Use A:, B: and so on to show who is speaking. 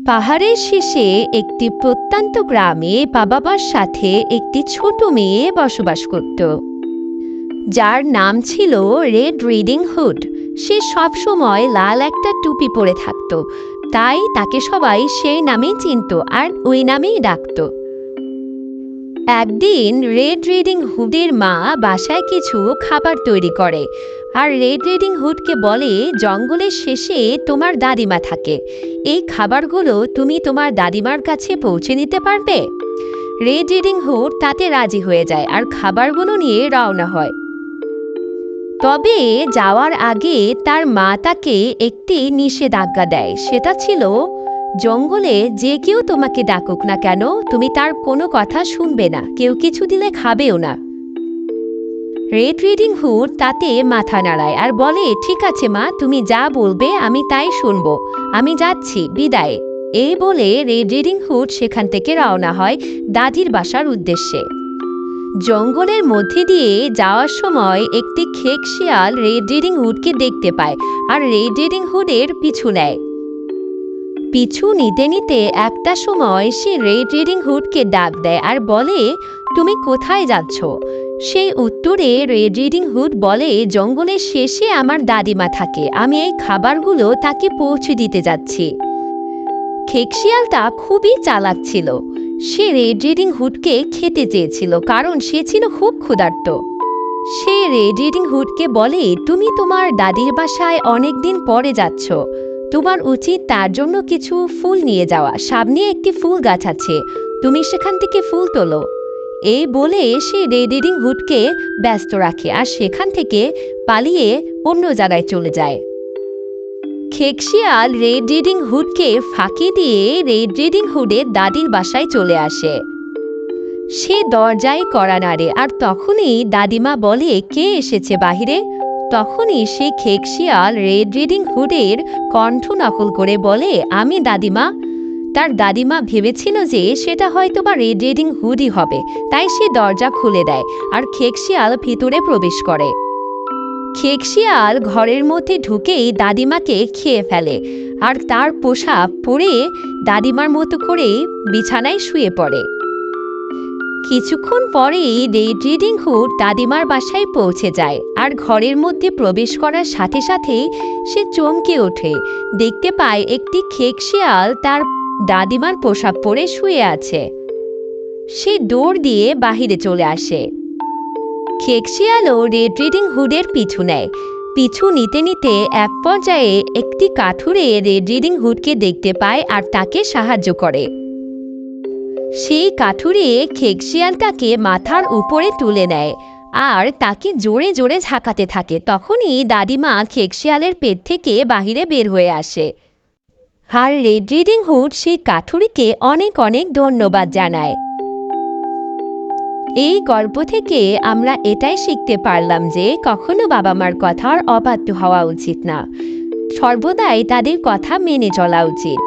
A: পাহাড়ের শেষে একটি প্রত্যন্ত গ্রামে বাবা-মার সাথে একটি ছোট মেয়ে বসবাস করত, যার নাম ছিল রেড রিডিং হুড। সে সবসময় লাল একটা টুপি পরে থাকত, তাই তাকে সবাই সেই নামেই চিনত আর ওই নামেই ডাকত। একদিন রেড রিডিং হুডের মা বাসায় কিছু খাবার তৈরি করে, আর রেড রিডিং হুডকে বলে, জঙ্গলের শেষে তোমার দাদিমা থাকে, এই খাবারগুলো তুমি তোমার দাদিমার কাছে পৌঁছে দিতে পারবে? রেড রিডিং হুড তাতে রাজি হয়ে যায় আর খাবারগুলো নিয়ে রওনা হয়। তবে যাওয়ার আগে তার মা তাকে একটি নিষেধাজ্ঞা দেয়। সেটা ছিল, জঙ্গলে যে কেউ তোমাকে ডাকুক না কেন, তুমি তার কোনো কথা শুনবে না, কেউ কিছু দিলে খাবেও না। রেড রিডিং হুড তাতে মাথা নাড়ায় আর বলে, ঠিক আছে মা, তুমি যা বলবে আমি তাই শুনবো, আমি যাচ্ছি, বিদায়। এই বলে রেড রিডিং হুড সেখান থেকে রওনা হয় দাদির বাসার উদ্দেশ্যে। জঙ্গলের মধ্যে দিয়ে যাওয়ার সময় একটি খেক শিয়াল রেড রিডিং হুডকে দেখতে পায় আর রেড রিডিং হুডের পিছু নেয়। পিছু নিতে নিতে একটা সময় সে রেড রিডিং হুডকে ডাক দেয় আর বলে, তুমি কোথায় যাচ্ছ? সেই উত্তরে রেড রিডিং হুড বলে, জঙ্গলের শেষে আমার দাদিমা থাকে, আমি এই খাবারগুলো তাকে পৌঁছে দিতে যাচ্ছি। খেক শিয়ালটা খুবই চালাক ছিল। সে রেড রিডিং হুডকে খেতে চেয়েছিল, কারণ সে ছিল খুব ক্ষুধার্ত। সে রেড রিডিং হুডকে বলে, তুমি তোমার দাদির বাসায় অনেকদিন পরে যাচ্ছ, তোমার উচিত তার জন্য কিছু ফুল নিয়ে যাওয়া, সামনে একটি ফুল গাছ আছে, তুমি সেখান থেকে ফুল তোলো। এই বলে সে রেড রিডিং হুডকে ব্যস্ত রাখে আর সেখান থেকে পালিয়ে অন্য জায়গায় চলে যায়। খেক শিয়াল রেড রিডিং হুডকে ফাঁকি দিয়ে রেড রিডিং হুডের দাদির বাসায় চলে আসে। সে দরজায় কড়া নাড়ে আর তখনই দাদিমা বলে, কে এসেছে বাহিরে? তখনই সে খেক শিয়াল রেড রিডিং হুডের কণ্ঠ নকল করে বলে, আমি দাদিমা। তার দাদিমা ভেবেছিল যে সেটা হয়তোবা রেড রিডিং হুডই হবে, তাই সে দরজা খুলে দেয় আর খেক শিয়াল ভিতরে প্রবেশ করে। খেক শিয়াল ঘরের মধ্যে ঢুকেই দাদিমাকে খেয়ে ফেলে আর তার পোশাক পরে দাদিমার মতো করে বিছানায় শুয়ে পড়ে। কিছুক্ষণ পরেই রেড রিডিং হুড দাদিমার বাসায় পৌঁছে যায় আর ঘরের মধ্যে প্রবেশ করার সাথে সাথেই সে চমকে ওঠে, দেখতে পায় একটি খেক শিয়াল তার দাদিমার পোশাক পরে শুয়ে আছে। সে দৌড় দিয়ে বাহিরে চলে আসে। খেক শিয়ালও রেড রিডিং হুডের পিছু নেয়। পিছু নিতে নিতে এক পর্যায়ে একটি কাঠুরে রেড রিডিং হুডকে দেখতে পায় আর তাকে সাহায্য করে। সেই কাঠুরে খেক শিয়ালটাকে মাথার উপরে তুলে নেয় আর তাকে জোরে জোরে ঝাঁকাতে থাকে। তখনই দাদিমা খেক শিয়ালের পেট থেকে বাহিরে বের হয়ে আসে আর রেড রিডিং হুড সেই কাঠুরিকে অনেক অনেক ধন্যবাদ জানায়। এই গল্প থেকে আমরা এটাই শিখতে পারলাম যে কখনো বাবা মার কথার অবাধ্য হওয়া উচিত না, সর্বদাই তাদের কথা মেনে চলা উচিত।